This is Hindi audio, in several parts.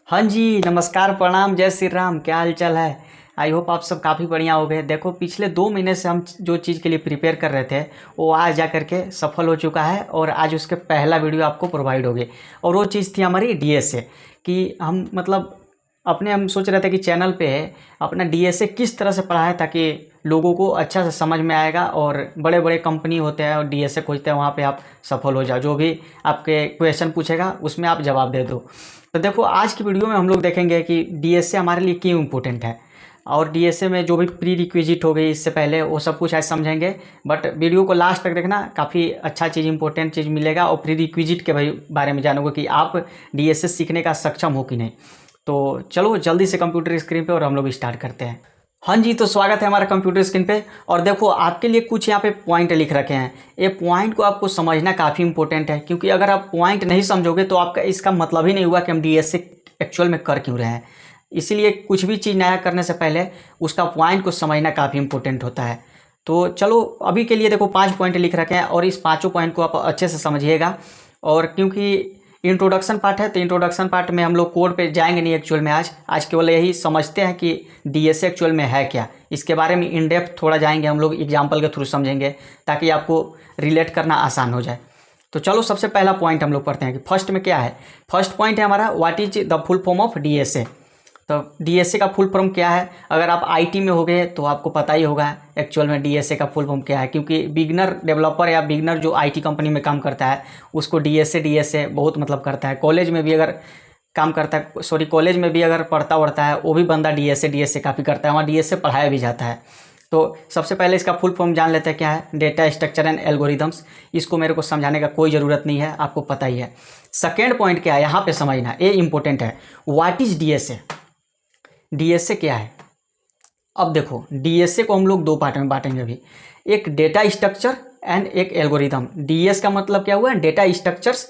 हाँ जी, नमस्कार, प्रणाम, जय श्री राम। क्या हाल चाल है? आई होप आप सब काफ़ी बढ़िया हो गए। देखो, पिछले 2 महीने से हम जो चीज़ के लिए प्रिपेयर कर रहे थे वो आज जा करके सफल हो चुका है और आज उसके पहला वीडियो आपको प्रोवाइड हो गई। और वो चीज़ थी हमारी डीएसए कि हम सोच रहे थे कि चैनल पे अपना डीएसए किस तरह से पढ़ाएं ताकि लोगों को अच्छा से समझ में आएगा। और बड़े बड़े कंपनी होते हैं और डीएसए खोजते हैं, वहाँ पे आप सफल हो जाओ। जो भी आपके क्वेश्चन पूछेगा उसमें आप जवाब दे दो। तो देखो, आज की वीडियो में हम लोग देखेंगे कि डीएसए हमारे लिए क्यों इम्पोर्टेंट है और डीएसए में जो भी प्री रिक्विजिट हो गई इससे पहले वो सब कुछ आज समझेंगे। बट वीडियो को लास्ट तक देखना, काफ़ी अच्छा चीज़, इंपॉर्टेंट चीज़ मिलेगा। और प्री रिक्विजिट के बारे में जानोगे कि आप डीएसए सीखने का सक्षम हो कि नहीं। तो चलो जल्दी से कंप्यूटर स्क्रीन पे और हम लोग स्टार्ट करते हैं। हाँ जी, तो स्वागत है हमारा कंप्यूटर स्क्रीन पे। और देखो, आपके लिए कुछ यहाँ पे पॉइंट लिख रखे हैं। ये पॉइंट को आपको समझना काफ़ी इंपॉर्टेंट है, क्योंकि अगर आप पॉइंट नहीं समझोगे तो आपका इसका मतलब ही नहीं हुआ कि हम डीएसए एक्चुअल में कर क्यों रहे हैं। इसीलिए कुछ भी चीज़ नया करने से पहले उसका पॉइंट को समझना काफ़ी इंपॉर्टेंट होता है। तो चलो, अभी के लिए देखो 5 पॉइंट लिख रखे हैं और इस पाँचों पॉइंट को आप अच्छे से समझिएगा। और क्योंकि इंट्रोडक्शन पार्ट है तो इंट्रोडक्शन पार्ट में हम लोग कोड पे जाएंगे नहीं एक्चुअल में। आज केवल यही समझते हैं कि डीएसए एक्चुअल में है क्या। इसके बारे में इन डेप्थ थोड़ा जाएंगे हम लोग, एग्जांपल के थ्रू समझेंगे ताकि आपको रिलेट करना आसान हो जाए। तो चलो, सबसे पहला पॉइंट हम लोग पढ़ते हैं कि फर्स्ट में क्या है। फर्स्ट पॉइंट है हमारा, what is the full form of DSA. तो डीएसए का फुल फॉर्म क्या है? अगर आप आईटी में हो गए तो आपको पता ही होगा एक्चुअल में डीएसए का फुल फॉर्म क्या है, क्योंकि बिगनर डेवलपर या बिगनर जो आईटी कंपनी में काम करता है उसको डीएसए बहुत मतलब करता है। कॉलेज में भी अगर काम करता है, कॉलेज में भी अगर पढ़ता है वो भी बंदा डीएसए काफ़ी करता है, वहाँ डीएसए पढ़ाया भी जाता है। तो सबसे पहले इसका फुल फॉर्म जान लेते हैं क्या है। Data structure and algorithms. इसको मेरे को समझाने का कोई ज़रूरत नहीं है, आपको पता ही है। सेकेंड पॉइंट क्या है यहाँ पे समझना, ये इंपॉर्टेंट है। What is DSA? डीएसए क्या है? अब देखो, डीएसए को हम लोग दो पार्ट में बांटेंगे अभी। एक डेटा स्ट्रक्चर एंड एक एल्गोरिदम। डीएस का मतलब क्या हुआ? Data structures.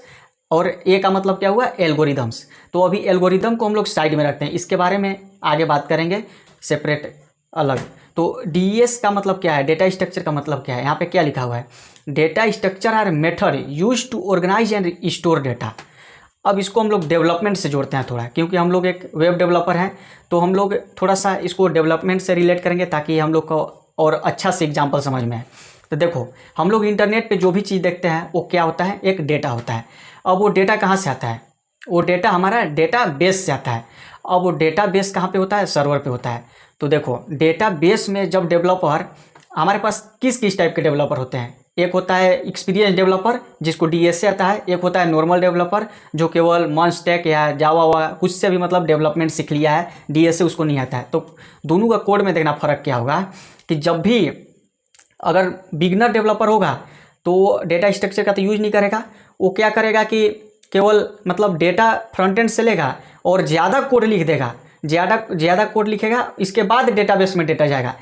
और ए का मतलब क्या हुआ? एल्गोरिदम्स। तो अभी एल्गोरिदम को हम लोग साइड में रखते हैं, इसके बारे में आगे बात करेंगे सेपरेट, अलग। तो डीएस का मतलब क्या है? डेटा स्ट्रक्चर का मतलब क्या है? यहाँ पे क्या लिखा हुआ है? Data structure are method use to organise and store data. अब इसको हम लोग डेवलपमेंट से जोड़ते हैं थोड़ा, क्योंकि हम लोग एक वेब डेवलपर हैं, तो हम लोग थोड़ा सा इसको डेवलपमेंट से रिलेट करेंगे ताकि हम लोग को और अच्छा से एग्जांपल समझ में आए। तो देखो, हम लोग इंटरनेट पे जो भी चीज़ देखते हैं वो क्या होता है? एक डेटा होता है। अब वो डेटा कहाँ से आता है? वो डेटा हमारा डेटा बेस से आता है। अब वो डेटा बेस कहाँ पे होता है? सर्वर पे होता है। तो देखो, डेटा बेस में जब डेवलपर, हमारे पास किस किस टाइप के डेवलपर होते हैं? एक होता है एक्सपीरियंस डेवलपर जिसको डीएसए आता है, एक होता है नॉर्मल डेवलपर जो केवल मंस्टैक या जावा कुछ से भी मतलब डेवलपमेंट सीख लिया है, डीएसए उसको नहीं आता है। तो दोनों का कोड में देखना फ़र्क क्या होगा कि जब भी अगर बिगनर डेवलपर होगा तो डेटा स्ट्रक्चर का तो यूज नहीं करेगा। वो क्या करेगा कि केवल मतलब डेटा फ्रंट एंड से लेगा और ज़्यादा कोड लिख देगा, ज़्यादा कोड लिखेगा, इसके बाद डेटाबेस में डेटा जाएगा।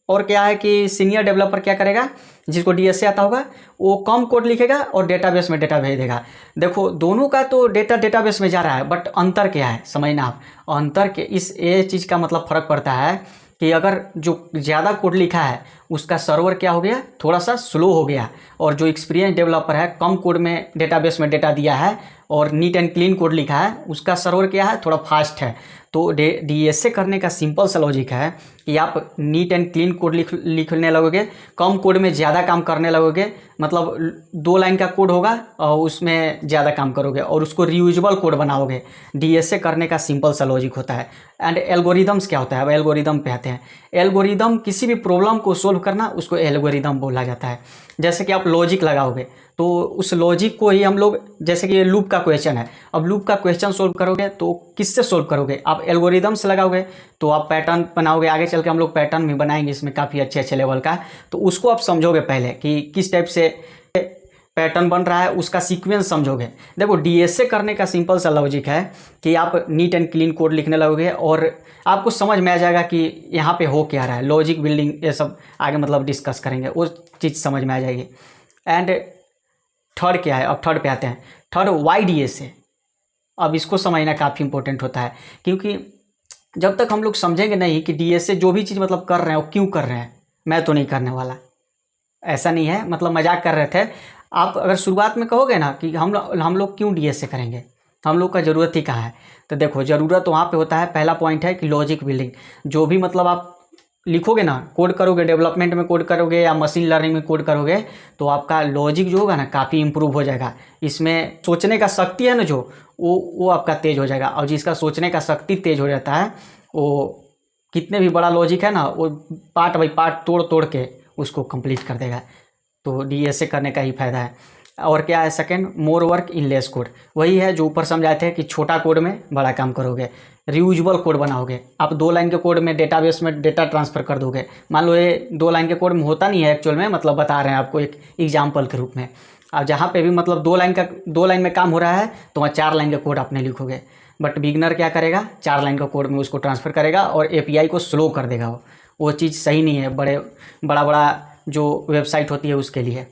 और क्या है कि सीनियर डेवलपर क्या करेगा, जिसको डीएसए आता होगा, वो कम कोड लिखेगा और डेटाबेस में डेटा भेज देगा। देखो, दोनों का तो डेटाबेस में जा रहा है, बट अंतर क्या है समझना आप। अंतर के ये चीज़ का मतलब फ़र्क पड़ता है कि अगर जो ज़्यादा कोड लिखा है उसका सर्वर क्या हो गया? थोड़ा सा स्लो हो गया। और जो एक्सपीरियंस डेवलपर है, कम कोड में डेटाबेस में डेटा दिया है और नीट एंड क्लीन कोड लिखा है, उसका सर्वर क्या है? थोड़ा फास्ट है। तो डीएसए करने का सिंपल सा लॉजिक है कि आप नीट एंड क्लीन कोड लिखने लगोगे, कम कोड में ज़्यादा काम करने लगोगे। मतलब 2 लाइन का कोड होगा और उसमें ज़्यादा काम करोगे और उसको रीयूजेबल कोड बनाओगे। डीएसए करने का सिंपल सा लॉजिक होता है। एंड एल्गोरिदम्स क्या होता है? अब एल्गोरिदम पे आते हैं। एल्गोरिदम किसी भी प्रॉब्लम को सोल्व करना, उसको एल्गोरिदम बोला जाता है। जैसे कि आप लॉजिक लगाओगे तो उस लॉजिक को ही हम लोग, जैसे कि ये लूप का क्वेश्चन है, अब लूप का क्वेश्चन सोल्व करोगे तो किससे सोल्व करोगे? आप एल्गोरिदम से लगाओगे तो आप पैटर्न बनाओगे। आगे चल के हम लोग पैटर्न भी बनाएंगे इसमें काफ़ी अच्छे लेवल का। तो उसको आप समझोगे पहले कि किस टाइप से पैटर्न बन रहा है, उसका सीक्वेंस समझोगे। देखो, डीएसए करने का सिंपल सा लॉजिक है कि आप नीट एंड क्लीन कोड लिखने लगोगे और आपको समझ में आ जाएगा कि यहाँ पे हो क्या रहा है। लॉजिक बिल्डिंग ये सब आगे मतलब डिस्कस करेंगे, वो चीज़ समझ में आ जाएगी। एंड थर्ड क्या है? अब थर्ड पे आते हैं। Third, why DSA. अब इसको समझना काफ़ी इंपॉर्टेंट होता है, क्योंकि जब तक हम लोग समझेंगे नहीं कि डीएसए जो भी चीज़ मतलब कर रहे हैं वो क्यों कर रहे हैं। मैं तो नहीं करने वाला, ऐसा नहीं है, मतलब मजाक कर रहे थे। आप अगर शुरुआत में कहोगे ना कि हम लोग क्यों डीएसए करेंगे, हम लोग का ज़रूरत ही कहाँ है, तो देखो ज़रूरत वहाँ पे होता है, पहला पॉइंट है कि लॉजिक बिल्डिंग। जो भी मतलब आप लिखोगे ना, कोड करोगे, डेवलपमेंट में कोड करोगे या मशीन लर्निंग में कोड करोगे, तो आपका लॉजिक जो होगा ना काफ़ी इंप्रूव हो जाएगा। इसमें सोचने का शक्ति है ना जो, वो आपका तेज हो जाएगा। और जिसका सोचने का शक्ति तेज हो जाता है वो कितने भी बड़ा लॉजिक है ना, वो पार्ट बाई पार्ट तोड़ तोड़ के उसको कंप्लीट कर देगा। तो डीएसए करने का ही फायदा है। और क्या है second, more work in less code. वही है जो ऊपर समझाए थे कि छोटा कोड में बड़ा काम करोगे, रियूजेबल कोड बनाओगे। आप 2 लाइन के कोड में डेटाबेस में डेटा ट्रांसफ़र कर दोगे। मान लो ये 2 लाइन के कोड में होता नहीं है एक्चुअल में, मतलब बता रहे हैं आपको एक एग्जाम्पल के रूप में। अब जहाँ पे भी मतलब 2 लाइन में काम हो रहा है तो वहाँ 4 लाइन का कोड आपने लिखोगे। बट बिगनर क्या करेगा, 4 लाइन का कोड में उसको ट्रांसफ़र करेगा और एपीआई को स्लो कर देगा। वो चीज़ सही नहीं है बड़ा जो वेबसाइट होती है उसके लिए।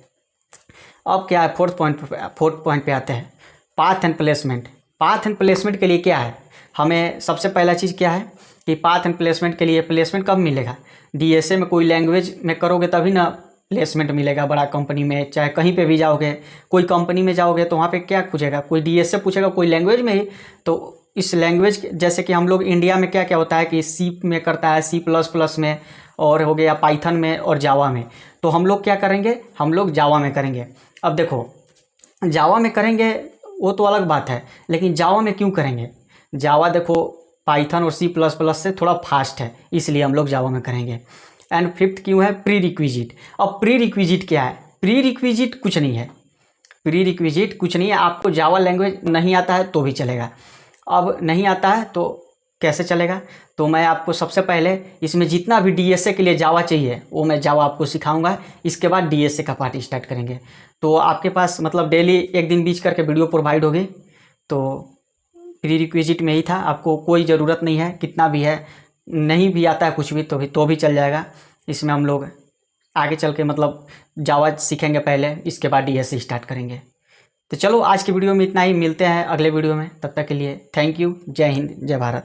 अब क्या है, फोर्थ पॉइंट पे आते हैं, path and placement. Path and placement के लिए क्या है, हमें सबसे पहला चीज़ क्या है कि पाथ एंड प्लेसमेंट के लिए प्लेसमेंट कब मिलेगा, डीएसए में कोई लैंग्वेज में करोगे तभी ना प्लेसमेंट मिलेगा। बड़ा कंपनी में चाहे कहीं पे भी जाओगे, कोई कंपनी में जाओगे तो वहाँ पे क्या पूछेगा, कोई डीएसए पूछेगा कोई लैंग्वेज में ही। तो इस लैंग्वेज जैसे कि हम लोग इंडिया में क्या क्या होता है कि सी में करता है, C++ में, और हो गया पाइथन में और जावा में। तो हम लोग क्या करेंगे, हम लोग जावा में करेंगे। अब देखो जावा में करेंगे वो तो अलग बात है, लेकिन जावा में क्यों करेंगे, जावा देखो पाइथन और C++ से थोड़ा फास्ट है, इसलिए हम लोग जावा में करेंगे। एंड फिफ्थ क्यों है, प्री रिक्विजिट। अब प्री रिक्विजिट क्या है, प्री रिक्विजिट कुछ नहीं है, प्री रिक्विजिट कुछ नहीं है। आपको जावा लैंग्वेज नहीं आता है तो भी चलेगा। अब नहीं आता है तो कैसे चलेगा, तो मैं आपको सबसे पहले इसमें जितना भी डीएसए के लिए जावा चाहिए वो मैं जावा आपको सिखाऊंगा। इसके बाद डीएसए का पार्ट स्टार्ट करेंगे। तो आपके पास मतलब डेली एक दिन बीच करके वीडियो प्रोवाइड होगी। तो प्री रिक्विजिट में ही था, आपको कोई ज़रूरत नहीं है, कितना भी है, नहीं भी आता है कुछ भी तो भी चल जाएगा। इसमें हम लोग आगे चल के मतलब जावा सीखेंगे पहले, इसके बाद डीएसए स्टार्ट करेंगे। तो चलो आज की वीडियो में इतना ही, मिलते हैं अगले वीडियो में, तब तक के लिए थैंक यू। जय हिंद, जय भारत।